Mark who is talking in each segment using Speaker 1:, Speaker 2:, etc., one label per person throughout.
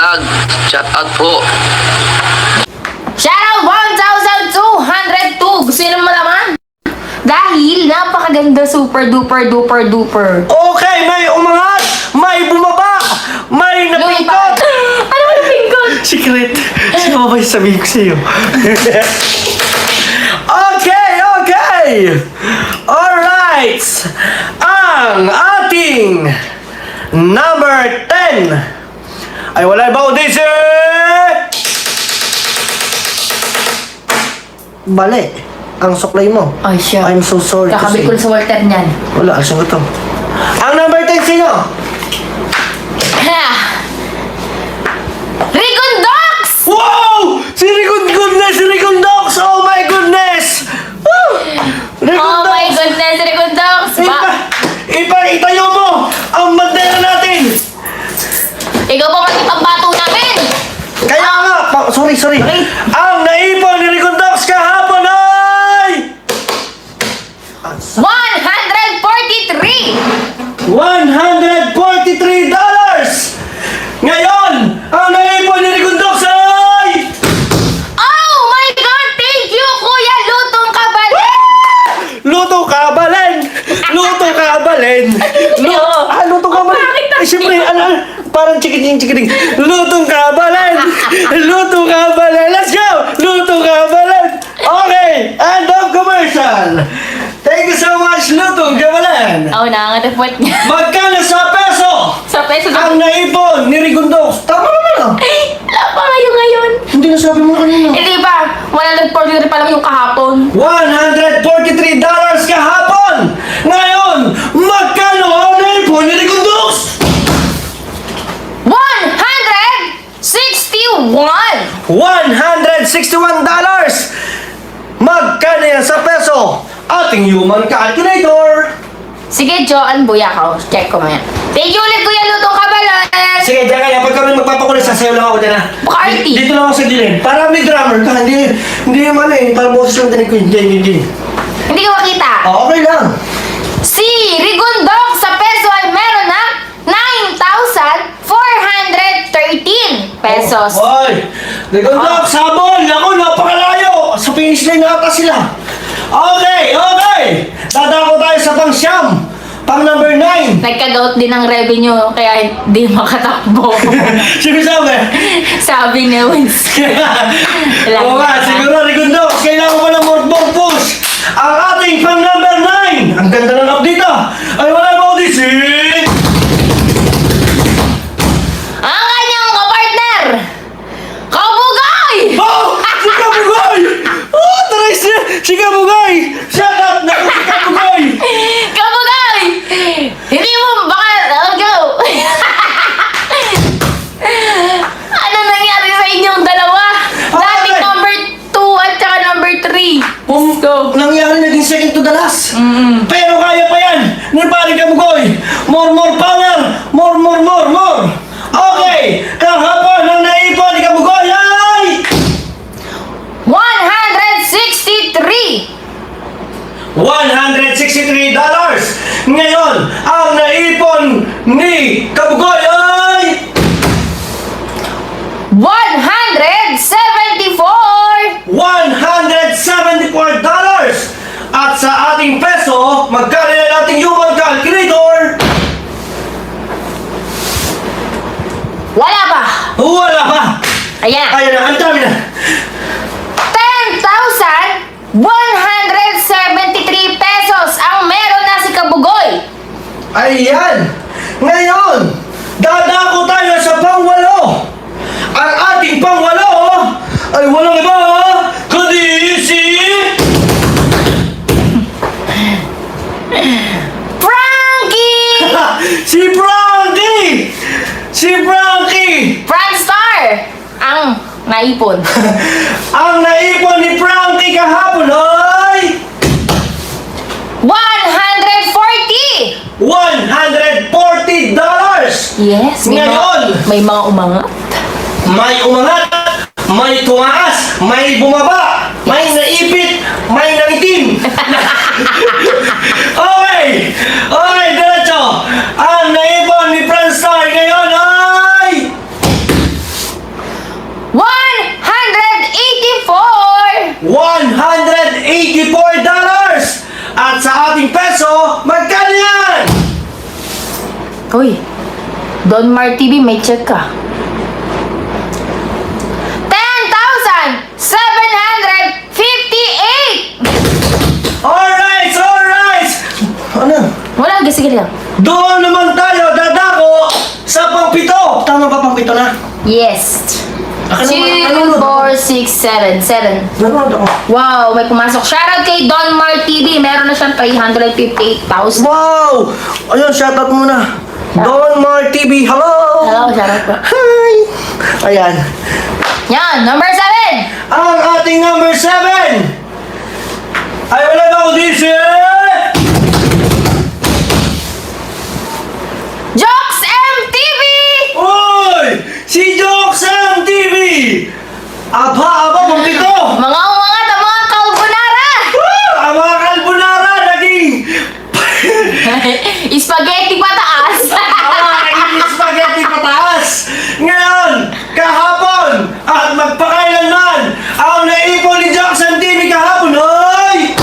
Speaker 1: Vlog. Shout out po.
Speaker 2: Shoutout 1,202! Gusto nyo naman malaman? Dahil napakaganda, super duper duper duper.
Speaker 3: Okay, may umangat, may bumaba, may napindot.
Speaker 2: Ano ba napindot?
Speaker 3: Secret. Sino ba yung sabihin ko sa'yo? Okay. Alright. Ang ating number 10 ay wala ba audisi? Bale, ang suklay mo.
Speaker 2: Ay, siya.
Speaker 3: I'm so sorry.
Speaker 2: Kakabit ko sa Walter niyan.
Speaker 3: Wala, asan ko to? Ang number 10 sino?
Speaker 2: Ha! Ricondox!
Speaker 3: Wow! Si Ricondox! Oh my goodness! Woo!
Speaker 2: Oh my goodness, Ricondox!
Speaker 3: Itayo mo ang bandera natin!
Speaker 2: Ikaw pa pati pambato namin!
Speaker 3: Kaya nga, sorry. Ang naipon ni Ricondox kahapon ay...
Speaker 2: $143!
Speaker 3: $143! Ngayon, ang naipon ni Ricondox ay...
Speaker 2: Oh my God! Thank you, Kuya Lutong Kabalen!
Speaker 3: Luto kabalen! Luto kabalen! Luto kabalen!
Speaker 2: Bakit
Speaker 3: Siyempre, parang chikiting. Lutong kabalen! Luto kabalen! Let's go! Luto kabalen! Okay! End of commercial! Thank you so much, Lutong kabalen!
Speaker 2: Oh, nakaka-report niya.
Speaker 3: Magkano sa peso?
Speaker 2: Sa peso
Speaker 3: Ang naipon ni Ricondox. Tama naman ah!
Speaker 2: Wala pa ngayon.
Speaker 3: Hindi nasabi mo kanina.
Speaker 2: Hindi ba? 143 pa lang yung kahapon.
Speaker 3: $143 kahapon! Ngayon, magkano ang naipon ni Ricondox?
Speaker 2: 161!
Speaker 3: $161! Magkano yan sa peso? Ating human calculator!
Speaker 2: Sige, Joan Buyakaw. Check ko maya. Thank you ulit, Kuya Lutong Kabalan!
Speaker 3: Sige, diyan kaya. Pag kami magpapakulit, sasayaw lang ako dyan ha.
Speaker 2: Party!
Speaker 3: Dito lang ako sa gilid. Para may drummer ka. Hindi naman eh. Para boses lang tanig ko. Hindi.
Speaker 2: Hindi ko makita.
Speaker 3: Okay lang.
Speaker 2: Si Rigondok sa peso ay meron ng 9,413 pesos.
Speaker 3: Hoy! Ricondox, sabon! Ako, napakalayo! Sa finish line na ata sila. Okay! Dadako tayo sa pang-siyam. Pang number 9.
Speaker 2: Nagka-gout din ang revenue kaya hindi makatakbo.
Speaker 3: Sino sabi?
Speaker 2: Sabi ni Wins.
Speaker 3: Oo nga, siguro Ricondox, kailangan ko ng more push. Ang ating pang number 9. Ang ganda ng update ah. Ay wala mo audisi.
Speaker 2: Ang kanyang kapartner! Kabugay!
Speaker 3: Oh! Si Kabugay! Oh, taray siya! Si Kabugay! Shut up na si Kabugay!
Speaker 2: Kabugay! Hindi mo baka... Go! Ano nangyari sa inyong dalawa? Dati
Speaker 3: Ay!
Speaker 2: number 2 at saka number 3. Let's go.
Speaker 3: Nangyari naging second to the last. Pero kaya pa yan! Nipari Kabugay! More power! More! Okay! Kahapon ang naipon ni Kabugay ay...
Speaker 2: 163!
Speaker 3: $163. Ngayon, ang naipon ni Kabugay ay...
Speaker 2: 174!
Speaker 3: $174. At sa ating peso, magkano na nating human calculator?
Speaker 2: Wala pa!
Speaker 3: Wala pa!
Speaker 2: Ayan!
Speaker 3: Ayan na, ang dami na!
Speaker 2: 10,173 pesos ang meron na si Kabugoy!
Speaker 3: Ayan! Ngayon, dadako tayo sa pangwalo! Ang ating pangwalo ay walang iba kundi si...
Speaker 2: Frankie!
Speaker 3: Si Frankie!
Speaker 2: Frankstar! Ang naipon.
Speaker 3: Ang naipon ni Frankie kahapon ay...
Speaker 2: 140!
Speaker 3: $140!
Speaker 2: Yes,
Speaker 3: Ngayon!
Speaker 2: may mga umangat.
Speaker 3: May umangat, may tumaas, may bumaba, may naipit, may nangitim. Okay, diretso. Ang naipon ni Franstar ngayon ay
Speaker 2: Uy, Don Mar TV, may check ka. 10,758!
Speaker 3: Alright! Alright! Ano?
Speaker 2: Wala, sige lang.
Speaker 3: Doon naman tayo dadako sa pangpito. Tama ba pangpito na?
Speaker 2: Yes.
Speaker 3: Ano
Speaker 2: 2, 4, 6, 7. 7.
Speaker 3: Nanonood ako.
Speaker 2: Wow, may pumasok. Shoutout kay Don Mar TV. Meron na siyang 358,000.
Speaker 3: Wow! Ayun, shoutout muna. Don Mar TV, hello!
Speaker 2: Hello, shoutout po.
Speaker 3: Hi! Ayan.
Speaker 2: Yan, number 7.
Speaker 3: Ang ating number 7 ay wala na ako dito.
Speaker 2: Jokes MTV!
Speaker 3: Uy! Si Joksam TV! Aba, pangpito!
Speaker 2: Mga umangat ang mga carbonara!
Speaker 3: Ang mga carbonara naging
Speaker 2: Spaghetti pataas!
Speaker 3: spaghetti pataas! Ngayon, kahapon, at magpakailanman, ang naipon ni Jackson TV kahapon ay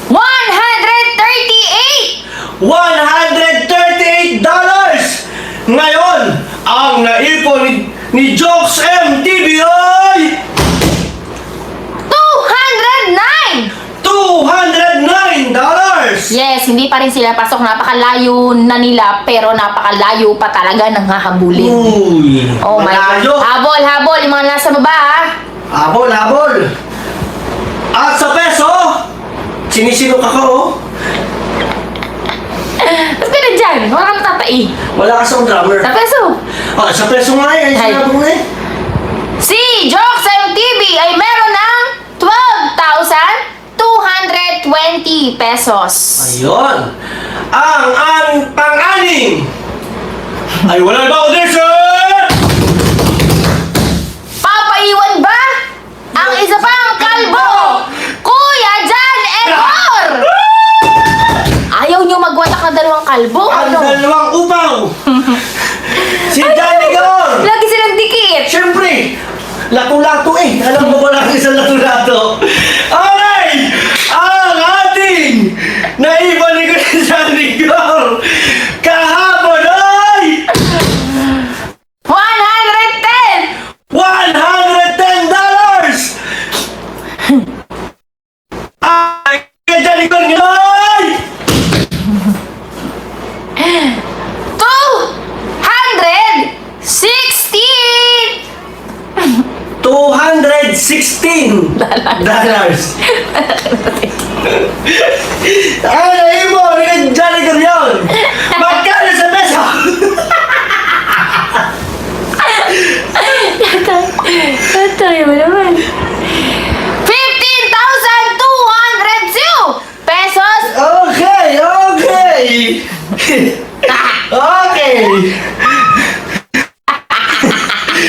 Speaker 2: 138!
Speaker 3: $138! Ngayon, ang naipon ni Jokes MTV ay
Speaker 2: 209!
Speaker 3: $209!
Speaker 2: Yes, hindi pa rin sila pasok. Napakalayo na nila, pero napakalayo pa talaga ng hahabulin.
Speaker 3: Uy!
Speaker 2: Oh my God.
Speaker 3: malayo.
Speaker 2: Habol, habol. Yung mga nasa baba, ha?
Speaker 3: Habol, habol! At sa peso, sinisinok ako, oh.
Speaker 2: Ba't ka na dyan? Wala kang tatai.
Speaker 3: Wala ka sa drummer.
Speaker 2: Sa peso.
Speaker 3: Ah, sa peso nga eh. Ay,
Speaker 2: Ay.
Speaker 3: sinabi mo na eh.
Speaker 2: Si Jokes MTV ay meron ng 12,220 pesos.
Speaker 3: Ayun. Ang pang-anim ay wala ba audition?
Speaker 2: Papaiwan ba ang isa pang kalbo? Kuya Jan Edor! Ayaw niyo magwatak ng dalawang kalbo?
Speaker 3: Ang
Speaker 2: Ano?
Speaker 3: dalawang upaw. Si Johnny Gor.
Speaker 2: Lagi silang dikit.
Speaker 3: Siyempre, lato-lato eh. Alam mo ba lang isang lato-lato? Alright! Ang ating naibalik ko ni Johnny Gor kahapon ay
Speaker 2: 110!
Speaker 3: $110! Ay, kay Johnny Gor ngayon!
Speaker 2: 216!
Speaker 3: $216! Ay, naibon! Kay Johnny Gor yun! Magkano sa peso?
Speaker 2: Tatay mo naman. 15,202 pesos!
Speaker 3: Okay, okay! Okay!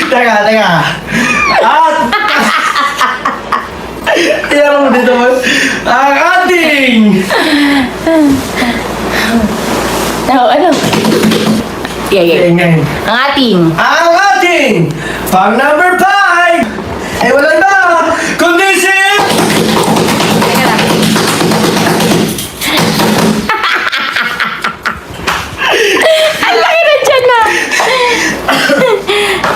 Speaker 3: Teka, teka. At... Iyan mo dito mo. Ang ating...
Speaker 2: Ano? Yeah.
Speaker 3: Ngayon.
Speaker 2: Ang ating
Speaker 3: Ang ating pang number 5 ay wala na kundi si...
Speaker 2: Teka lang. Ang laki na dyan na!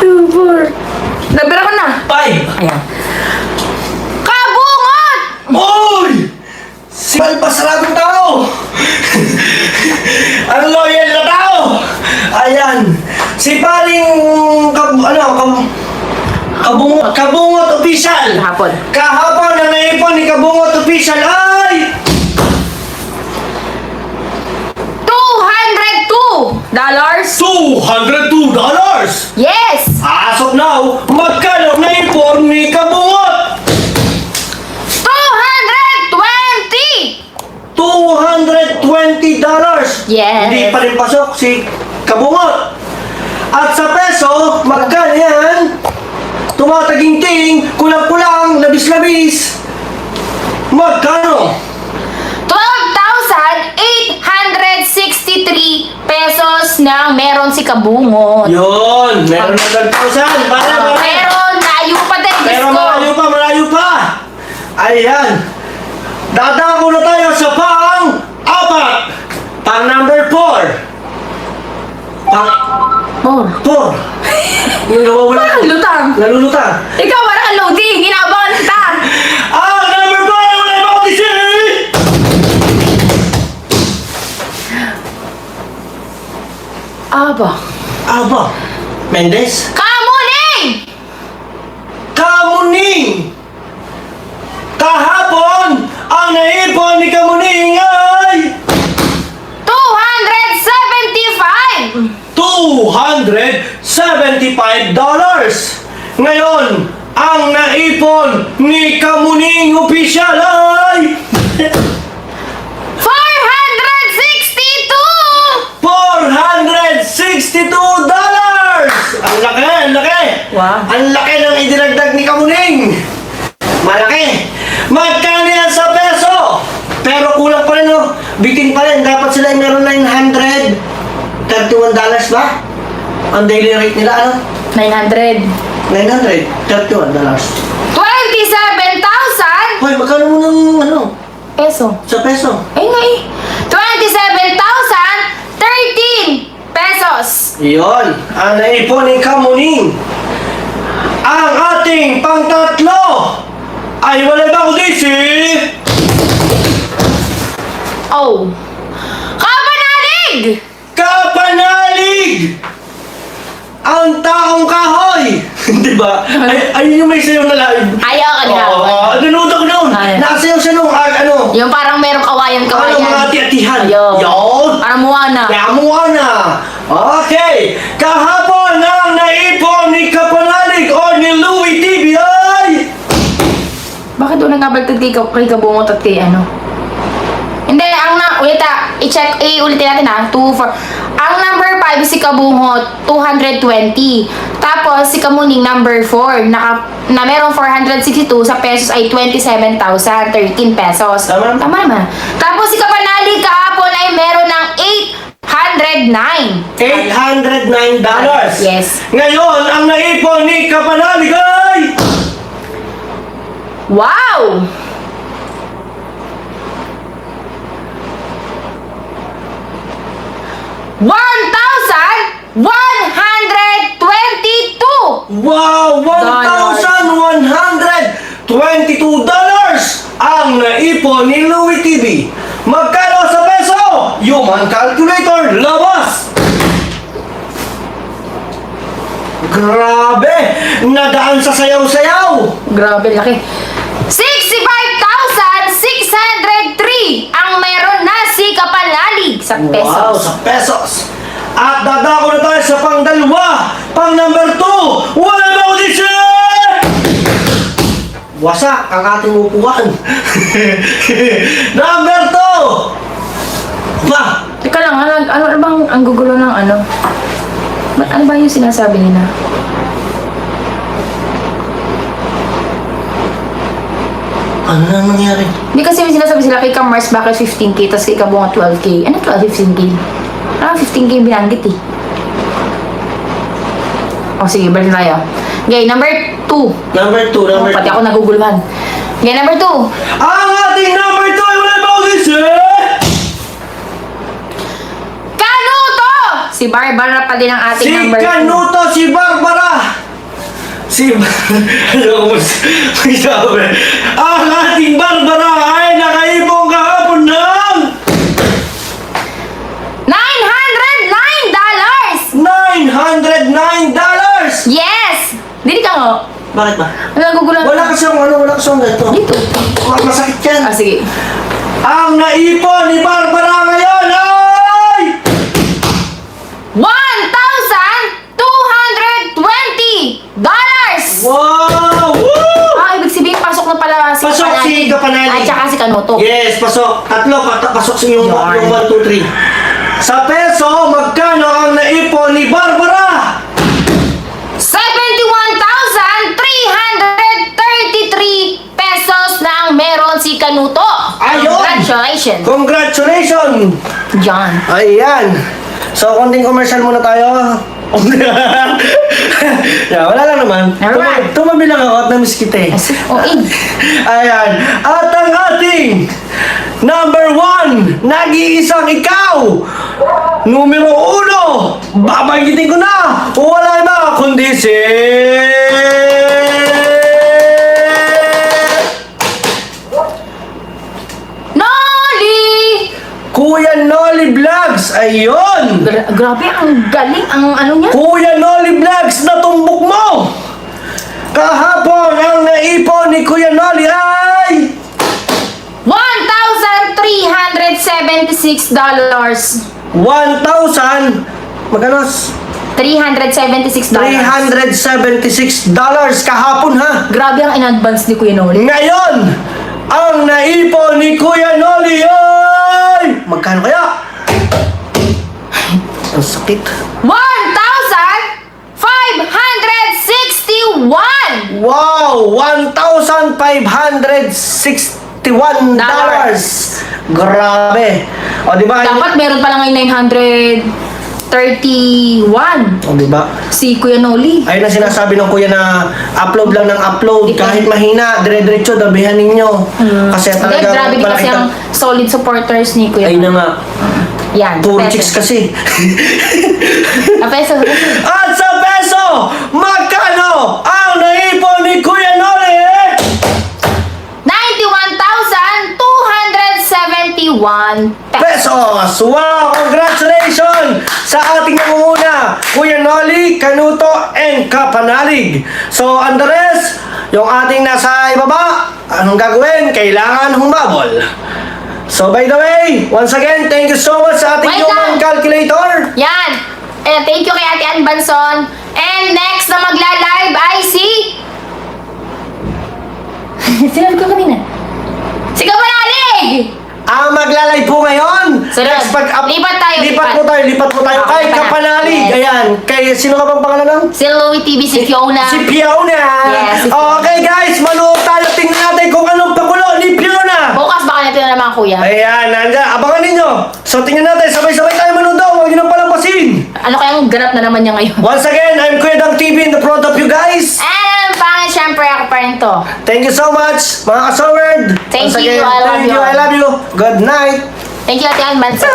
Speaker 2: 2, 4. Nabira ko na.
Speaker 3: 5.
Speaker 2: Ayan. Kabungot!
Speaker 3: Uy! Si Malpasaradong tao! Ang loyal na tao! Ayan! Si paring... Kabungot official!
Speaker 2: Kahapon.
Speaker 3: Kahapon na naipon ni Kabungot official ay... $202!
Speaker 2: Yes!
Speaker 3: As of now, magkano naipon ni Kabungot?
Speaker 2: 220!
Speaker 3: $220!
Speaker 2: Yes.
Speaker 3: Hindi pa rin pasok si Kabungot. At sa peso, magkano yan? Tumataginting, kulang-kulang, labis-labis. Magkano?
Speaker 2: 12,863 pesos na meron si Kabungot.
Speaker 3: Yun, meron na 12,000. Para.
Speaker 2: Pero layo pa din,
Speaker 3: Pero
Speaker 2: Diyos ko.
Speaker 3: malayo pa. Ayan. Dadako na tayo sa pang-apat. Pang number 4.
Speaker 2: 4.
Speaker 3: Yung nawawala.
Speaker 2: Parang lutang.
Speaker 3: Nalulutang.
Speaker 2: Ikaw, parang ang loading. Inaabangan kita.
Speaker 3: Number 5, wala yung ako DC! Aba. Mendes?
Speaker 2: Kamuning!
Speaker 3: Kamuning! Kahapon, ang naipon ni Kamuning ay
Speaker 2: 275!
Speaker 3: $275. Ngayon, ang naipon ni Kamuning Official ay
Speaker 2: 462!
Speaker 3: $462. Ang laki, ang laki.
Speaker 2: Wow.
Speaker 3: Ang laki ng idinagdag ni Kamuning. Malaki. Magkano yan sa peso? Pero kulang pa rin, no? Bitin pa rin. Dapat sila ay meron $931 ba? Ang daily rate nila, ano?
Speaker 2: 900.
Speaker 3: $931.
Speaker 2: 27,000
Speaker 3: Hoy, magkano mo ng, ano?
Speaker 2: peso.
Speaker 3: Sa peso?
Speaker 2: Ay nga eh. 27,013 pesos.
Speaker 3: Iyon, ang naipon ni Kamuning. Ang ating pangtatlo ay wala ba ako DC?
Speaker 2: Oh. Kapanalig!
Speaker 3: Kapanalig! Ang taong kahoy! Di ba? Ayun yung may sayo na live.
Speaker 2: Ayaw ka niya.
Speaker 3: Nanood ako noon.
Speaker 2: Ay.
Speaker 3: Nakasayaw siya nung, ano?
Speaker 2: Yung parang merong kawayan-kawayan.
Speaker 3: Mga ati-atihan.
Speaker 2: Ayun.
Speaker 3: Yun!
Speaker 2: Parang Moana.
Speaker 3: Yamuha na! Okay! Kahapon ang naipon ni Kapanalig o ni Louie TV ay...
Speaker 2: Bakit doon nangabagtad kay Kabungot at kay ano? Hindi, ulitin natin ha. 2, 4. Ang number 5 si Kabungot, 220. Tapos si Kamuning number 4, na merong 462 sa pesos ay 27,013 pesos.
Speaker 3: Tama.
Speaker 2: Tama naman. Tapos si Kapanalig kahapon ay meron ng 809.
Speaker 3: $809.
Speaker 2: Yes.
Speaker 3: Ngayon, ang naipon ni Kapanalig ay...
Speaker 2: Wow! $1,122!
Speaker 3: Wow! $1,122 ang naipon ni Louie TV. Magkano sa peso? Human calculator, labas! Grabe! Nadaan sa sayaw-sayaw!
Speaker 2: Grabe, laki. 65,603 ang meron na si Kapanalig sa pesos.
Speaker 3: Wow, sa pesos. At dadako na tayo sa pang-dalawa. Pang-number 2. Wala ba audition? Wasak ang ating upuan. Number 2. Ba?
Speaker 2: Teka lang, ano bang ang gugulo ng ano? Ano ba yung sinasabi nila?
Speaker 3: Ano na nangyari?
Speaker 2: Hindi kasi may sinasabi sila kay Mars bakit 15K tapos kay Kabunga 12K. Ano 12, 15K? Parang 15K binanggit eh. O sige, balik na tayo. Okay, number 2.
Speaker 3: Number 2, number 2.
Speaker 2: Pati ako naguguluhan. Okay, number 2.
Speaker 3: Ang ating number 2 ay wala ba audition?
Speaker 2: Kanuto! Si Barbara pa din ang ating
Speaker 3: Si
Speaker 2: number 2.
Speaker 3: Kanuto, si Barbara. Ayoko magsabi. Ang ating Barbara ay nakaipong kahapon ng $909.
Speaker 2: Yes! Dili ka nga.
Speaker 3: Bakit ba?
Speaker 2: Naguguluhan.
Speaker 3: Wala kasi ang ganito.
Speaker 2: Dito.
Speaker 3: Masakit yan.
Speaker 2: Ah, sige.
Speaker 3: Ang naipon ni Barbara ngayon ay
Speaker 2: $1,220!
Speaker 3: wow! Woo!
Speaker 2: Ah, ibig sabihin, pasok na pala si
Speaker 3: Pasok si Kapanalig.
Speaker 2: At saka si Kanuto.
Speaker 3: Yes, pasok. Tatlo, pasok sa yung
Speaker 2: Yarn.
Speaker 3: 1, 2, 3. Sa peso, magkano ang naipon ni Barbara?
Speaker 2: 71,333 pesos na ang meron si Kanuto.
Speaker 3: Ayun!
Speaker 2: Congratulations.
Speaker 3: Congratulations!
Speaker 2: John.
Speaker 3: Ayan. So, konting commercial muna tayo. Yeah, wala lang naman.
Speaker 2: Never mind.
Speaker 3: Tumabi lang ako at namiss kita eh.
Speaker 2: Oh, in.
Speaker 3: Ayan. At ang ating number 1, nag-iisang ikaw. Numero 1, babanggitin ko na! Wala iba kundi si...
Speaker 2: Noli!
Speaker 3: Kuya Noli Vlogs! Ayun!
Speaker 2: Grabe, ang galing. Ang ano niya?
Speaker 3: Kuya Noli Vlogs, natumbok mo! Kahapon, ang naipon ni Kuya Noli ay...
Speaker 2: $1,376.
Speaker 3: 1,000... Magkano?
Speaker 2: $376.
Speaker 3: $376 kahapon ha!
Speaker 2: Grabe ang in-advance ni Kuya Noli.
Speaker 3: Ngayon, ang naipon ni Kuya Noli ay... Magkano kaya? Ang sakit.
Speaker 2: 1,561!
Speaker 3: Wow! $1,561. Grabe. O, di ba?
Speaker 2: Dapat meron pa lang ngayon 931.
Speaker 3: O, di ba?
Speaker 2: Si Kuya Noli.
Speaker 3: Ayun ang sinasabi ng kuya na upload lang ng upload. Kahit mahina, dire-diretso, dabihan ninyo. Kasi
Speaker 2: Hindi,
Speaker 3: talaga
Speaker 2: grabe din kasi ang solid supporters ni Kuya
Speaker 3: Ayun na
Speaker 2: Noli.
Speaker 3: nga.
Speaker 2: Yan.
Speaker 3: Puro
Speaker 2: peso.
Speaker 3: chicks kasi.
Speaker 2: Peso.
Speaker 3: At sa peso, magkano ang naipon ni Kuya Noli?
Speaker 2: 91,271
Speaker 3: Pesos! Wow! Congratulations sa ating namumuna, Kuya Noli, Canuto, and Kapanalig. So, and the rest, yung ating nasa ibaba, anong gagawin? Kailangan humabol. So, by the way, once again, thank you so much sa ating
Speaker 2: Wait
Speaker 3: human
Speaker 2: lang.
Speaker 3: calculator.
Speaker 2: Yan. Thank you kay Ate Ann Banson. And next na magla-live ay si... Sinabi ko kanina. Si Kapanalig!
Speaker 3: Ang maglalay po ngayon.
Speaker 2: Sunod.
Speaker 3: Next
Speaker 2: Lipat tayo,
Speaker 3: Lipat
Speaker 2: lipat.
Speaker 3: po tayo
Speaker 2: Okay,
Speaker 3: kay Kapanalig.
Speaker 2: Yes.
Speaker 3: Ayan. Kay, sino ka bang pangalan nun?
Speaker 2: Si Louie TV, si Fiona.
Speaker 3: Si Fiona!
Speaker 2: Yes, si Fiona.
Speaker 3: Okay guys, manood tayo. Tingnan natin kung anong pakulo ni Fiona!
Speaker 2: Bukas baka natin na naman, Kuya.
Speaker 3: Ayan, nandiyan. Abangan ninyo. So tingnan natin, sabay-sabay tayo manood daw. Huwag nyo nang palampasin.
Speaker 2: Ano kayang ganap na naman niya ngayon?
Speaker 3: Once again, I'm Kuya Dang TV in the front of you guys.
Speaker 2: And pangit, syempre ako pa rin to.
Speaker 3: Thank you so much, mga kasaward.
Speaker 2: Thank
Speaker 3: Once
Speaker 2: you,
Speaker 3: again,
Speaker 2: I love
Speaker 3: thank
Speaker 2: you.
Speaker 3: I love you. Good night.
Speaker 2: Thank you, Ate Ann Banson.